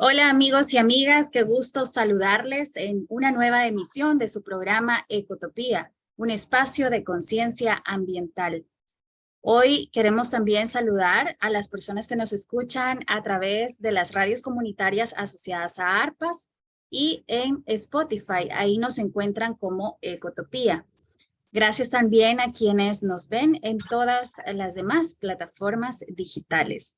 Hola amigos y amigas, qué gusto saludarles en una nueva emisión de su programa Ecotopía, un espacio de conciencia ambiental. Hoy queremos también saludar a las personas que nos escuchan a través de las radios comunitarias asociadas a ARPAS y en Spotify. Ahí nos encuentran como Ecotopía. Gracias también a quienes nos ven en todas las demás plataformas digitales.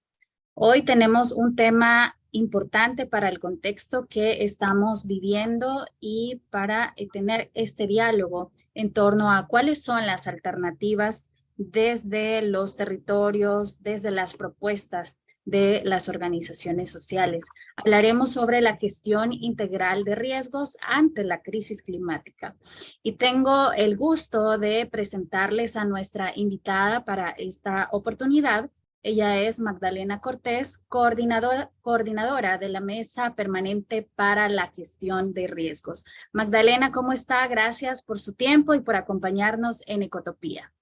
Hoy tenemos un tema importante para el contexto que estamos viviendo y para tener este diálogo en torno a cuáles son las alternativas desde los territorios, desde las propuestas de las organizaciones sociales. Hablaremos sobre la gestión integral de riesgos ante la crisis climática. Y tengo el gusto de presentarles a nuestra invitada para esta oportunidad. Ella es Magdalena Cortés, coordinadora de la Mesa Permanente para la Gestión de Riesgos. Magdalena, ¿cómo está? Gracias por su tiempo y por acompañarnos en Ecotopía.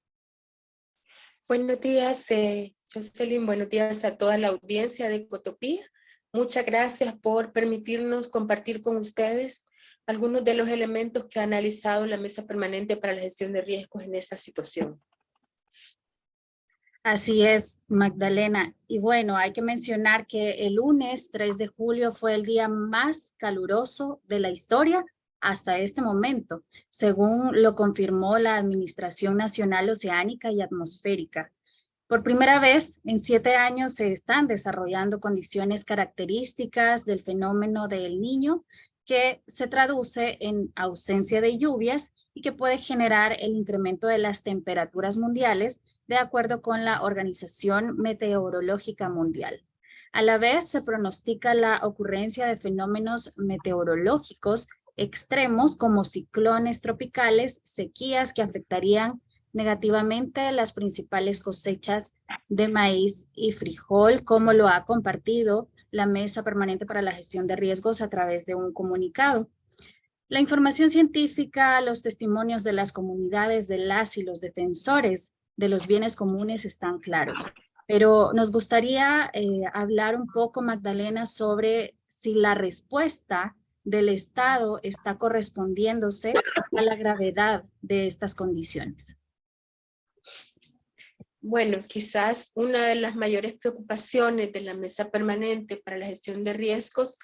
Buenos días, Jocelyn. Buenos días a toda la audiencia de Ecotopía. Muchas gracias por permitirnos compartir con ustedes algunos de los elementos que ha analizado la Mesa Permanente para la Gestión de Riesgos en esta situación. Así es, Magdalena. Y bueno, hay que mencionar que el lunes 3 de julio fue el día más caluroso de la historia hasta este momento, según lo confirmó la Administración Nacional Oceánica y Atmosférica. Por primera vez en 7 años se están desarrollando condiciones características del fenómeno del Niño, que se traduce en ausencia de lluvias y que puede generar el incremento de las temperaturas mundiales de acuerdo con la Organización Meteorológica Mundial. A la vez, se pronostica la ocurrencia de fenómenos meteorológicos extremos como ciclones tropicales, sequías que afectarían negativamente las principales cosechas de maíz y frijol, como lo ha compartido la Mesa Permanente para la Gestión de Riesgos a través de un comunicado. La información científica, los testimonios de las comunidades de las y los defensores de los bienes comunes están claros. Pero nos gustaría hablar un poco, Magdalena, sobre si la respuesta del Estado está correspondiéndose a la gravedad de estas condiciones. Bueno, quizás una de las mayores preocupaciones de la Mesa Permanente para la Gestión de Riesgos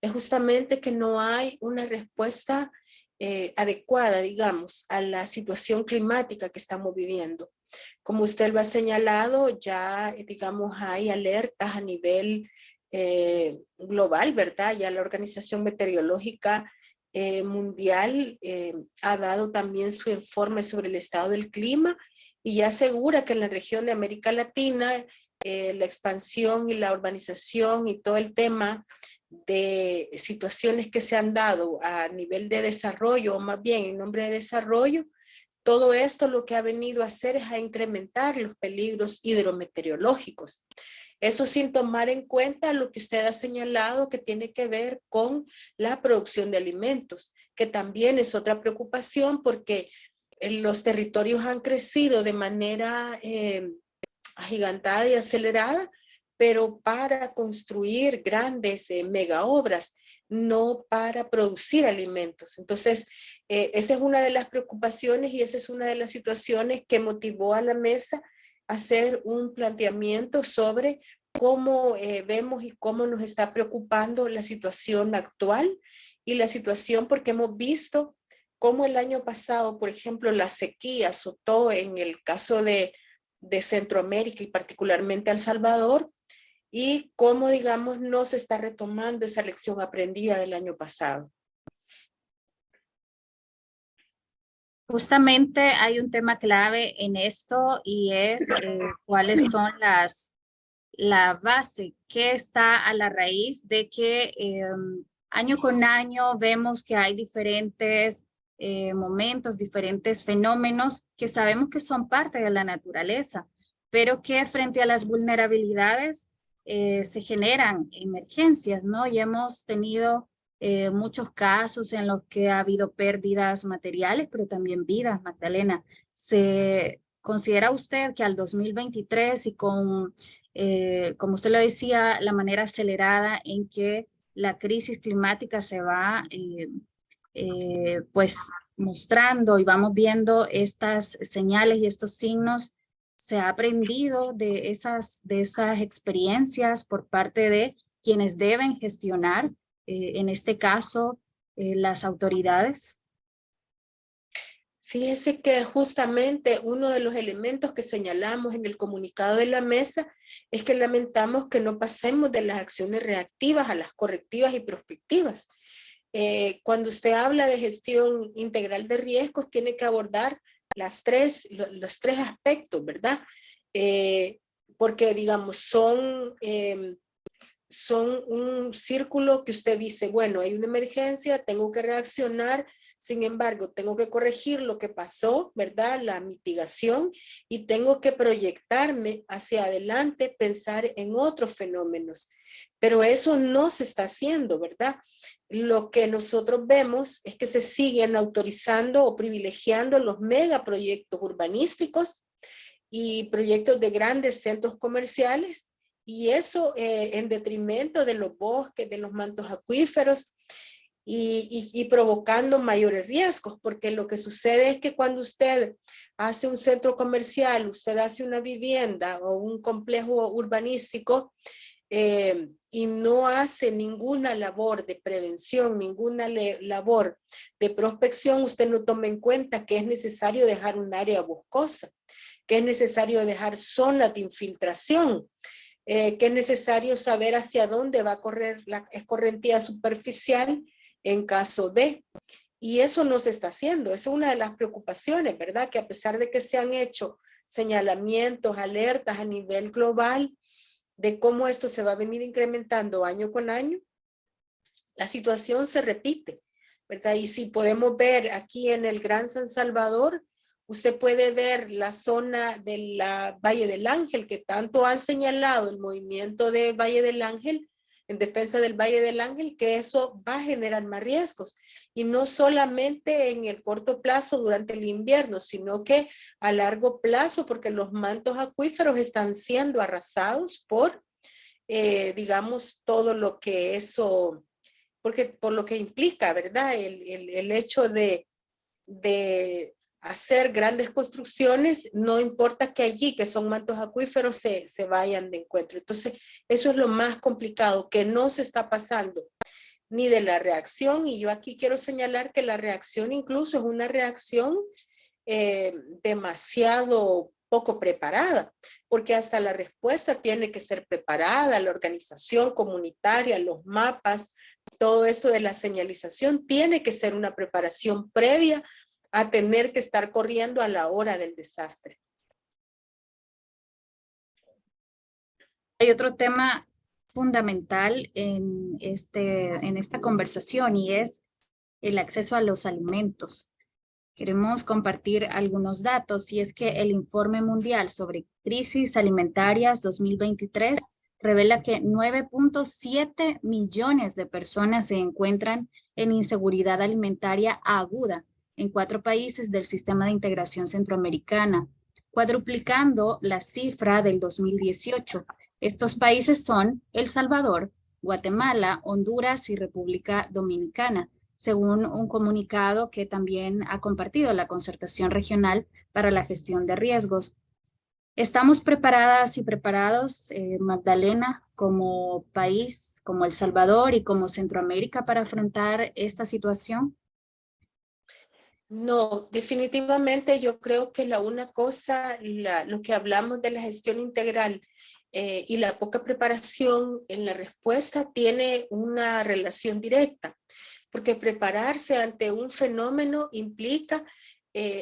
es justamente que no hay una respuesta adecuada, digamos, a la situación climática que estamos viviendo. Como usted lo ha señalado, ya, digamos, hay alertas a nivel global, ¿verdad? Ya la Organización Meteorológica Mundial ha dado también su informe sobre el estado del clima y ya asegura que en la región de América Latina la expansión y la urbanización y todo el tema de situaciones que se han dado a nivel de desarrollo, o más bien en nombre de desarrollo, todo esto lo que ha venido a hacer es a incrementar los peligros hidrometeorológicos. Eso sin tomar en cuenta lo que usted ha señalado que tiene que ver con la producción de alimentos, que también es otra preocupación porque los territorios han crecido de manera agigantada y acelerada, pero para construir grandes mega obras, no para producir alimentos. Entonces, esa es una de las preocupaciones y esa es una de las situaciones que motivó a la mesa a hacer un planteamiento sobre cómo vemos y cómo nos está preocupando la situación actual y la situación porque hemos visto cómo el año pasado, por ejemplo, la sequía azotó en el caso de Centroamérica y particularmente El Salvador, y cómo, digamos, no se está retomando esa lección aprendida del año pasado. Justamente hay un tema clave en esto y es cuáles son la base que está a la raíz de que año con año vemos que hay diferentes momentos, diferentes fenómenos que sabemos que son parte de la naturaleza, pero que frente a las vulnerabilidades se generan emergencias, ¿no? Y hemos tenido muchos casos en los que ha habido pérdidas materiales, pero también vidas, Magdalena. ¿Se considera usted que al 2023 y con como usted lo decía, la manera acelerada en que la crisis climática se va pues mostrando y vamos viendo estas señales y estos signos. Se ha aprendido de esas experiencias por parte de quienes deben gestionar, en este caso, las autoridades. Fíjese que justamente uno de los elementos que señalamos en el comunicado de la mesa es que lamentamos que no pasemos de las acciones reactivas a las correctivas y prospectivas. Cuando usted habla de gestión integral de riesgos, tiene que abordar los tres aspectos, ¿verdad? Porque, digamos, son un círculo que usted dice, bueno, hay una emergencia, tengo que reaccionar, sin embargo, tengo que corregir lo que pasó, ¿verdad? La mitigación, y tengo que proyectarme hacia adelante, pensar en otros fenómenos. Pero eso no se está haciendo, ¿verdad? Lo que nosotros vemos es que se siguen autorizando o privilegiando los megaproyectos urbanísticos y proyectos de grandes centros comerciales, y eso en detrimento de los bosques, de los mantos acuíferos, y provocando mayores riesgos, porque lo que sucede es que cuando usted hace un centro comercial, usted hace una vivienda o un complejo urbanístico, y no hace ninguna labor de prevención, ninguna labor de prospección, usted no toma en cuenta que es necesario dejar un área boscosa, que es necesario dejar zonas de infiltración, que es necesario saber hacia dónde va a correr la escorrentía superficial en caso de, y eso no se está haciendo. Esa es una de las preocupaciones, ¿verdad? Que a pesar de que se han hecho señalamientos, alertas a nivel global de cómo esto se va a venir incrementando año con año, la situación se repite, ¿verdad? Y si podemos ver aquí en el Gran San Salvador, usted puede ver la zona de la Valle del Ángel, que tanto han señalado el movimiento de Valle del Ángel, en defensa del Valle del Ángel, que eso va a generar más riesgos. Y no solamente en el corto plazo durante el invierno, sino que a largo plazo, porque los mantos acuíferos están siendo arrasados por, digamos, todo lo que eso, porque por lo que implica, ¿verdad? El hecho de hacer grandes construcciones, no importa que allí, que son mantos acuíferos, se vayan de encuentro. Entonces, eso es lo más complicado, que no se está pasando ni de la reacción, y yo aquí quiero señalar que la reacción incluso es una reacción demasiado poco preparada, porque hasta la respuesta tiene que ser preparada, la organización comunitaria, los mapas, todo esto de la señalización tiene que ser una preparación previa a tener que estar corriendo a la hora del desastre. Hay otro tema fundamental en esta conversación y es el acceso a los alimentos. Queremos compartir algunos datos, y es que el Informe Mundial sobre Crisis Alimentarias 2023 revela que 9.7 millones de personas se encuentran en inseguridad alimentaria aguda en 4 países del Sistema de Integración Centroamericana, cuadruplicando la cifra del 2018. Estos países son El Salvador, Guatemala, Honduras y República Dominicana, según un comunicado que también ha compartido la Concertación Regional para la Gestión de Riesgos. ¿Estamos preparadas y preparados, Magdalena, como país, como El Salvador y como Centroamérica para afrontar esta situación? No, definitivamente yo creo que una cosa, lo que hablamos de la gestión integral y la poca preparación en la respuesta tiene una relación directa, porque prepararse ante un fenómeno implica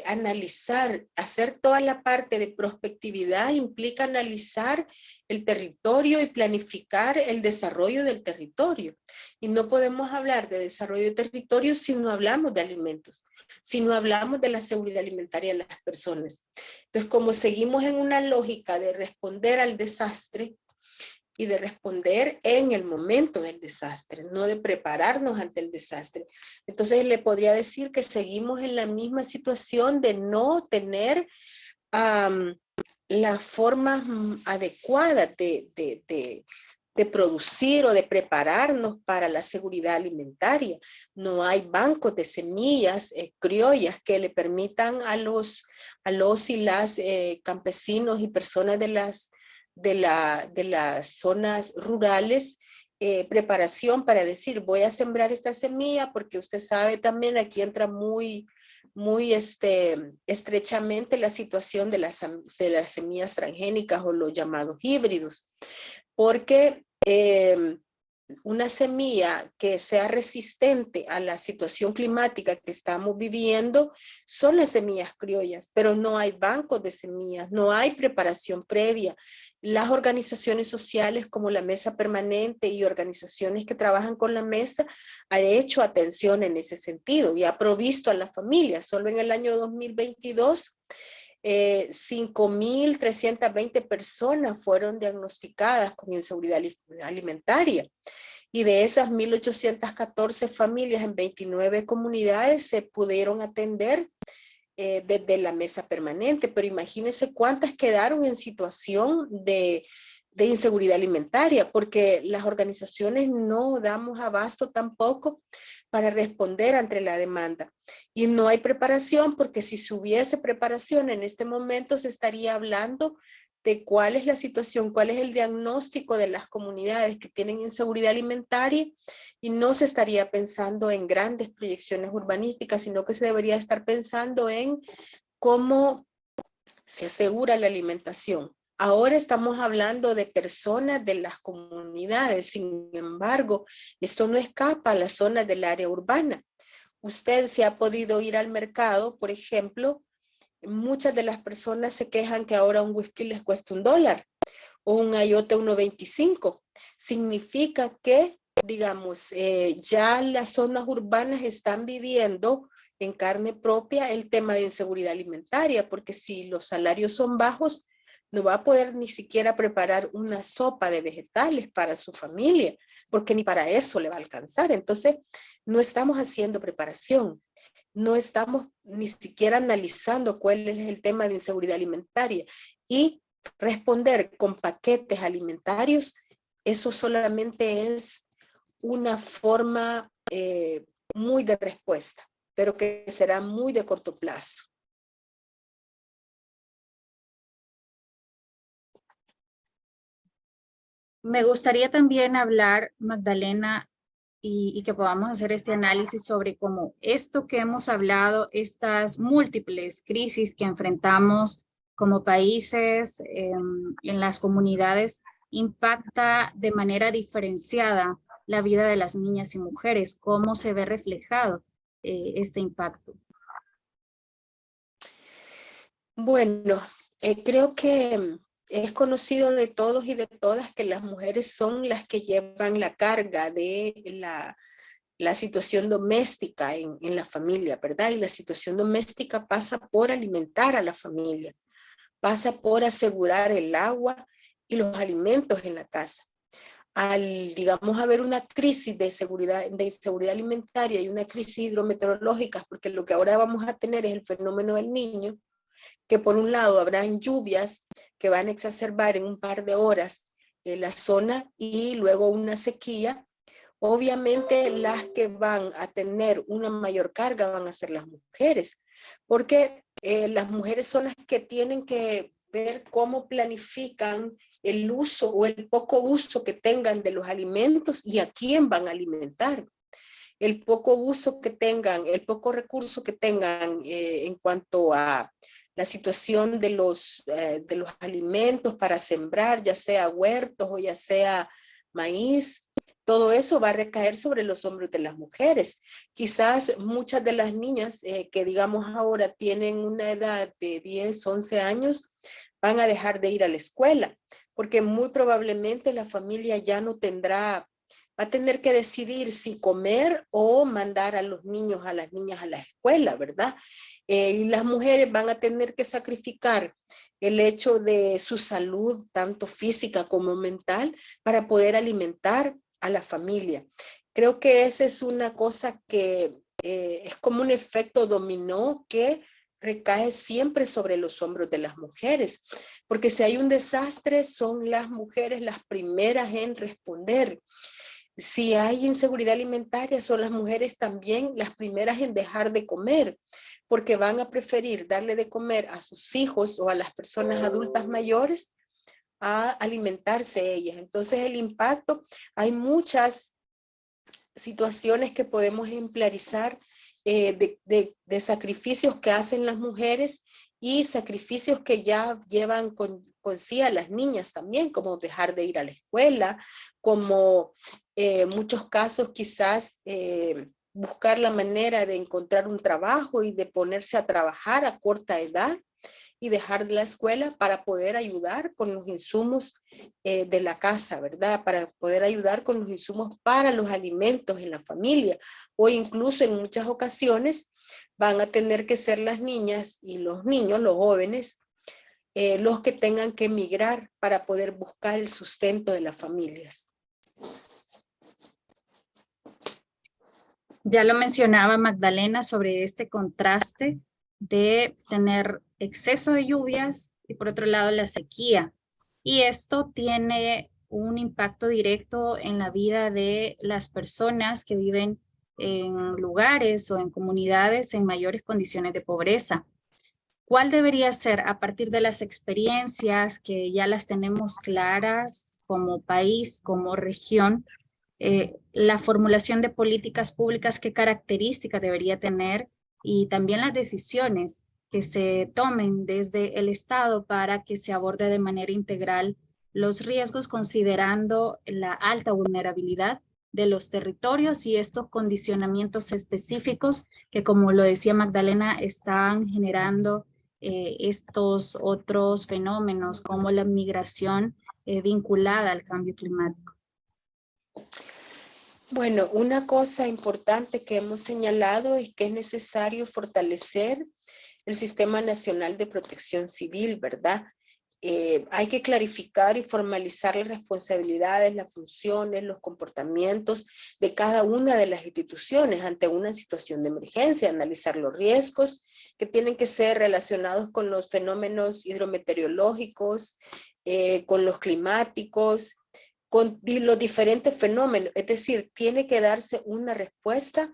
analizar, hacer toda la parte de prospectividad, implica analizar el territorio y planificar el desarrollo del territorio. Y no podemos hablar de desarrollo de territorio si no hablamos de alimentos, si no hablamos de la seguridad alimentaria de las personas. Entonces, como seguimos en una lógica de responder al desastre y de responder en el momento del desastre, no de prepararnos ante el desastre, entonces le podría decir que seguimos en la misma situación de no tener la forma adecuada de de producir o de prepararnos para la seguridad alimentaria. No hay bancos de semillas criollas que le permitan a los y las campesinos y personas de las zonas rurales preparación para decir, voy a sembrar esta semilla, porque usted sabe también, aquí entra muy estrechamente la situación de las semillas transgénicas o los llamados híbridos, porque una semilla que sea resistente a la situación climática que estamos viviendo son las semillas criollas, pero no hay bancos de semillas, no hay preparación previa. Las organizaciones sociales como la Mesa Permanente y organizaciones que trabajan con la mesa han hecho atención en ese sentido y ha provisto a las familias. Solo en el año 2022 5.320 personas fueron diagnosticadas con inseguridad alimentaria, y de esas 1.814 familias en 29 comunidades se pudieron atender desde la Mesa Permanente, pero imagínense cuántas quedaron en situación de inseguridad alimentaria, porque las organizaciones no damos abasto tampoco para responder ante la demanda. Y no hay preparación, porque si se hubiese preparación en este momento se estaría hablando de cuál es la situación, cuál es el diagnóstico de las comunidades que tienen inseguridad alimentaria, y no se estaría pensando en grandes proyecciones urbanísticas, sino que se debería estar pensando en cómo se asegura la alimentación. Ahora estamos hablando de personas de las comunidades, sin embargo, esto no escapa a las zonas del área urbana. Usted se ha podido ir al mercado, por ejemplo, muchas de las personas se quejan que ahora un whisky les cuesta $1 o un ayote 1.25. Significa que, digamos, ya las zonas urbanas están viviendo en carne propia el tema de inseguridad alimentaria, porque si los salarios son bajos, no va a poder ni siquiera preparar una sopa de vegetales para su familia, porque ni para eso le va a alcanzar. Entonces, no estamos haciendo preparación, no estamos ni siquiera analizando cuál es el tema de inseguridad alimentaria, y responder con paquetes alimentarios, eso solamente es una forma muy de respuesta, pero que será muy de corto plazo. Me gustaría también hablar, Magdalena, y que podamos hacer este análisis sobre cómo esto que hemos hablado, estas múltiples crisis que enfrentamos como países en las comunidades, impacta de manera diferenciada la vida de las niñas y mujeres, cómo se ve reflejado este impacto. Bueno, creo que es conocido de todos y de todas que las mujeres son las que llevan la carga de la situación doméstica en la familia, ¿verdad? Y la situación doméstica pasa por alimentar a la familia, pasa por asegurar el agua y los alimentos en la casa. Al, digamos, haber una crisis de inseguridad alimentaria y una crisis hidrometeorológica, porque lo que ahora vamos a tener es el fenómeno del Niño, que por un lado habrán lluvias que van a exacerbar en un par de horas la zona, y luego una sequía. Obviamente las que van a tener una mayor carga van a ser las mujeres, porque las mujeres son las que tienen que ver cómo planifican el uso o el poco uso que tengan de los alimentos y a quién van a alimentar. El poco uso que tengan, el poco recurso que tengan en cuanto a la situación de los alimentos para sembrar, ya sea huertos o ya sea maíz, todo eso va a recaer sobre los hombros de las mujeres. Quizás muchas de las niñas que digamos ahora tienen una edad de 10, 11 años, van a dejar de ir a la escuela, porque muy probablemente la familia ya no tendrá, va a tener que decidir si comer o mandar a los niños, a las niñas a la escuela, ¿verdad? Y las mujeres van a tener que sacrificar el hecho de su salud, tanto física como mental, para poder alimentar a la familia. Creo que esa es una cosa que es como un efecto dominó que recae siempre sobre los hombros de las mujeres, porque si hay un desastre, son las mujeres las primeras en responder. Si hay inseguridad alimentaria, son las mujeres también las primeras en dejar de comer, porque van a preferir darle de comer a sus hijos o a las personas adultas mayores a alimentarse ellas. Entonces el impacto, hay muchas situaciones que podemos ejemplarizar de sacrificios que hacen las mujeres y sacrificios que ya llevan con sí a las niñas también, como dejar de ir a la escuela, como muchos casos quizás buscar la manera de encontrar un trabajo y de ponerse a trabajar a corta edad y dejar la escuela para poder ayudar con los insumos de la casa, ¿verdad? Para poder ayudar con los insumos para los alimentos en la familia, o incluso en muchas ocasiones van a tener que ser las niñas y los niños, los jóvenes, los que tengan que emigrar para poder buscar el sustento de las familias. Ya lo mencionaba Magdalena sobre este contraste de tener exceso de lluvias y por otro lado la sequía. Y esto tiene un impacto directo en la vida de las personas que viven en lugares o en comunidades en mayores condiciones de pobreza. ¿Cuál debería ser, a partir de las experiencias que ya las tenemos claras como país, como región, la formulación de políticas públicas, qué características debería tener y también las decisiones que se tomen desde el Estado para que se aborde de manera integral los riesgos considerando la alta vulnerabilidad de los territorios y estos condicionamientos específicos que, como lo decía Magdalena, están generando estos otros fenómenos como la migración vinculada al cambio climático? Bueno, una cosa importante que hemos señalado es que es necesario fortalecer el Sistema Nacional de Protección Civil, ¿verdad? Hay que clarificar y formalizar las responsabilidades, las funciones, los comportamientos de cada una de las instituciones ante una situación de emergencia, analizar los riesgos que tienen que ser relacionados con los fenómenos hidrometeorológicos, con los climáticos, con los diferentes fenómenos. Es decir, tiene que darse una respuesta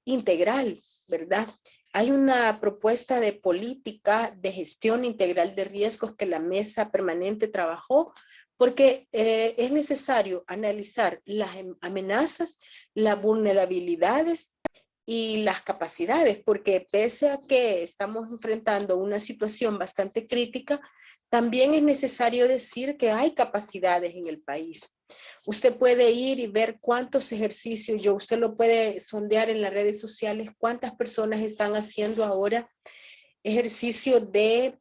integral, ¿verdad? Hay una propuesta de política de gestión integral de riesgos que la mesa permanente trabajó porque es necesario analizar las amenazas, las vulnerabilidades y las capacidades, porque pese a que estamos enfrentando una situación bastante crítica, también es necesario decir que hay capacidades en el país. Usted puede ir y ver cuántos ejercicios, usted lo puede sondear en las redes sociales, cuántas personas están haciendo ahora ejercicios de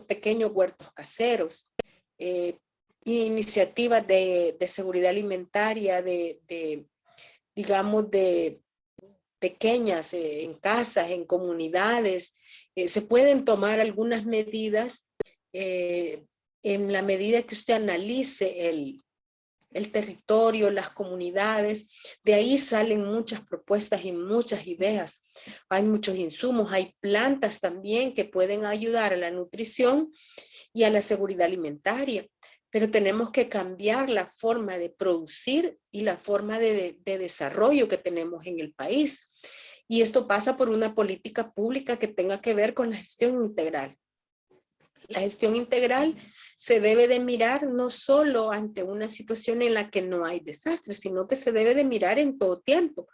pequeños huertos caseros, iniciativas de seguridad alimentaria, digamos, de pequeñas en casas, en comunidades. Se pueden tomar algunas medidas en la medida que usted analice el territorio, las comunidades. De ahí salen muchas propuestas y muchas ideas. Hay muchos insumos, hay plantas también que pueden ayudar a la nutrición y a la seguridad alimentaria. Pero tenemos que cambiar la forma de producir y la forma de desarrollo que tenemos en el país. Y esto pasa por una política pública que tenga que ver con la gestión integral. La gestión integral se debe de mirar no solo ante una situación en la que no hay desastre, sino que se debe de mirar en todo tiempo,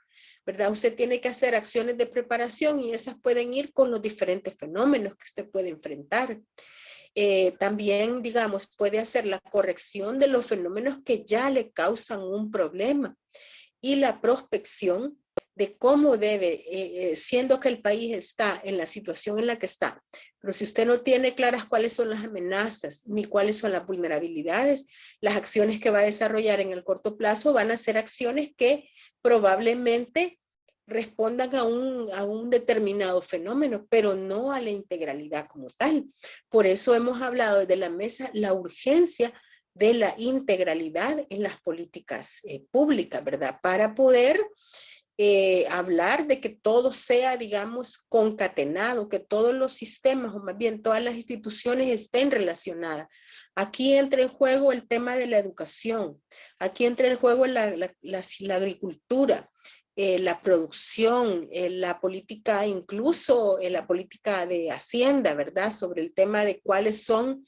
¿verdad? Usted tiene que hacer acciones de preparación y esas pueden ir con los diferentes fenómenos que usted puede enfrentar. También, digamos, puede hacer la corrección de los fenómenos que ya le causan un problema y la prospección de cómo debe, siendo que el país está en la situación en la que está, pero si usted no tiene claras cuáles son las amenazas ni cuáles son las vulnerabilidades, las acciones que va a desarrollar en el corto plazo van a ser acciones que probablemente respondan a un determinado fenómeno, pero no a la integralidad como tal. Por eso hemos hablado desde la mesa la urgencia de la integralidad en las políticas públicas, ¿verdad? Para poder hablar de que todo sea, digamos, concatenado, que todos los sistemas, o más bien todas las instituciones estén relacionadas. Aquí entra en juego el tema de la educación, aquí entra en juego la agricultura, la producción, la política, incluso la política de Hacienda, ¿verdad? Sobre el tema de cuáles son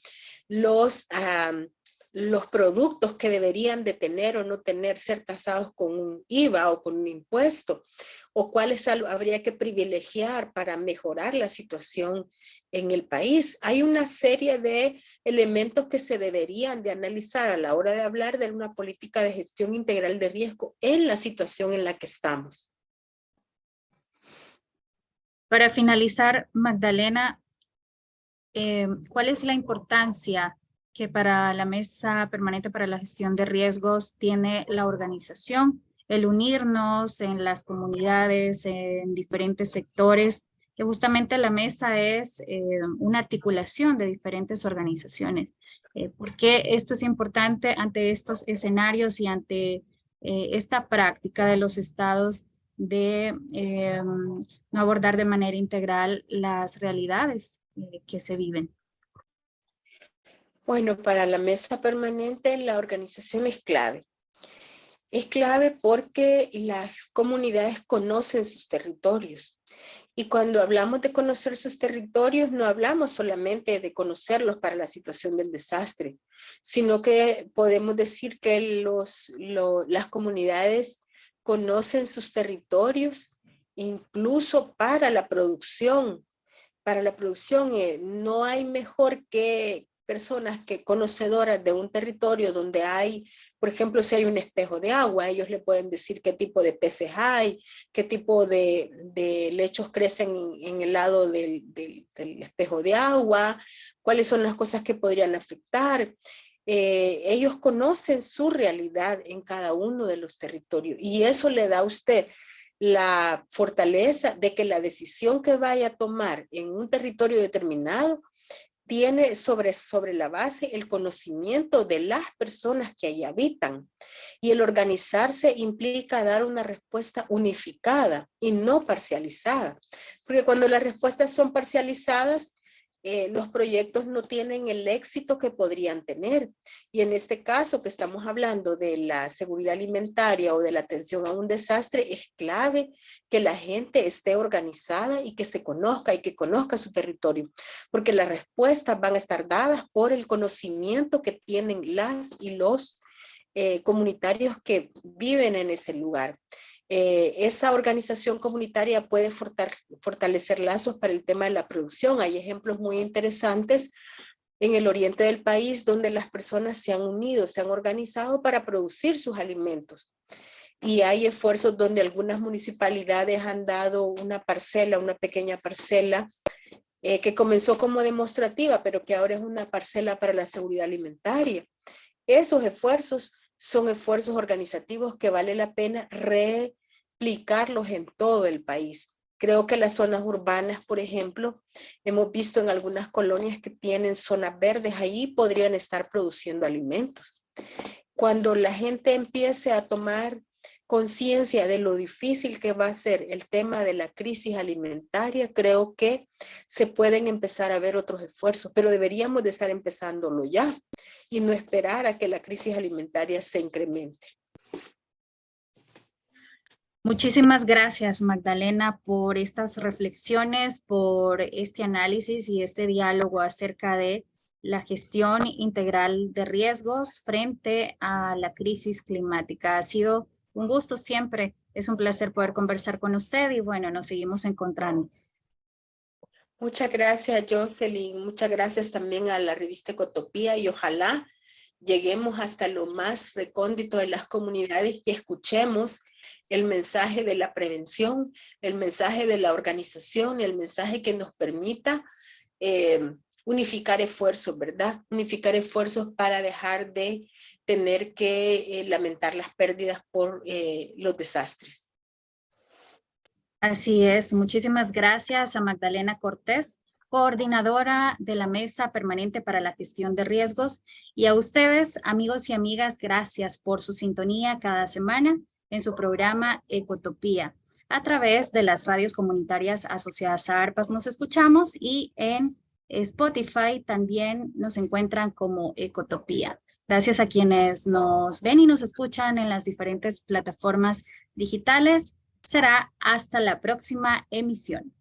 los productos que deberían de tener o no tener, ser tasados con un IVA o con un impuesto, o cuáles habría que privilegiar para mejorar la situación en el país. Hay una serie de elementos que se deberían de analizar a la hora de hablar de una política de gestión integral de riesgo en la situación en la que estamos. Para finalizar, Magdalena, ¿cuál es la importancia que para la Mesa Permanente para la Gestión de Riesgos tiene la organización, el unirnos en las comunidades, en diferentes sectores, que justamente la mesa es una articulación de diferentes organizaciones? ¿Por qué esto es importante ante estos escenarios y ante esta práctica de los estados de no abordar de manera integral las realidades que se viven? Bueno, para la mesa permanente la organización es clave. Es clave porque las comunidades conocen sus territorios. Y cuando hablamos de conocer sus territorios, no hablamos solamente de conocerlos para la situación del desastre, sino que podemos decir que las comunidades conocen sus territorios incluso para la producción. Para la producción no hay mejor que personas que conocedoras de un territorio donde hay, por ejemplo, si hay un espejo de agua, ellos le pueden decir qué tipo de peces hay, qué tipo de lechos crecen en el lado del espejo de agua, cuáles son las cosas que podrían afectar. Ellos conocen su realidad en cada uno de los territorios y eso le da a usted la fortaleza de que la decisión que vaya a tomar en un territorio determinado tiene sobre la base el conocimiento de las personas que allí habitan. Y el organizarse implica dar una respuesta unificada y no parcializada. Porque cuando las respuestas son parcializadas, los proyectos no tienen el éxito que podrían tener. Y en este caso que estamos hablando de la seguridad alimentaria o de la atención a un desastre, es clave que la gente esté organizada y que se conozca y que conozca su territorio, porque las respuestas van a estar dadas por el conocimiento que tienen las y los comunitarios que viven en ese lugar. Esa organización comunitaria puede fortalecer lazos para el tema de la producción. Hay ejemplos muy interesantes en el oriente del país donde las personas se han unido, se han organizado para producir sus alimentos. Y hay esfuerzos donde algunas municipalidades han dado una parcela, una pequeña parcela, que comenzó como demostrativa, pero que ahora es una parcela para la seguridad alimentaria. Esos esfuerzos son esfuerzos organizativos que vale la pena replicarlos en todo el país. Creo que las zonas urbanas, por ejemplo, hemos visto en algunas colonias que tienen zonas verdes, ahí podrían estar produciendo alimentos. Cuando la gente empiece a tomar conciencia de lo difícil que va a ser el tema de la crisis alimentaria, creo que se pueden empezar a ver otros esfuerzos, pero deberíamos de estar empezándolo ya y no esperar a que la crisis alimentaria se incremente. Muchísimas gracias, Magdalena, por estas reflexiones, por este análisis y este diálogo acerca de la gestión integral de riesgos frente a la crisis climática. Ha sido un gusto siempre, es un placer poder conversar con usted y bueno, nos seguimos encontrando. Muchas gracias, Jocelyn. Muchas gracias también a la revista Ecotopía y ojalá lleguemos hasta lo más recóndito de las comunidades y escuchemos el mensaje de la prevención, el mensaje de la organización, el mensaje que nos permita unificar esfuerzos, ¿verdad? Unificar esfuerzos para dejar de tener que lamentar las pérdidas por los desastres. Así es, muchísimas gracias a Magdalena Cortés, coordinadora de la Mesa Permanente para la Gestión de Riesgos, y a ustedes, amigos y amigas, gracias por su sintonía cada semana en su programa Ecotopía. A través de las radios comunitarias asociadas a ARPAS nos escuchamos y en Spotify también nos encuentran como Ecotopía. Gracias a quienes nos ven y nos escuchan en las diferentes plataformas digitales. Será hasta la próxima emisión.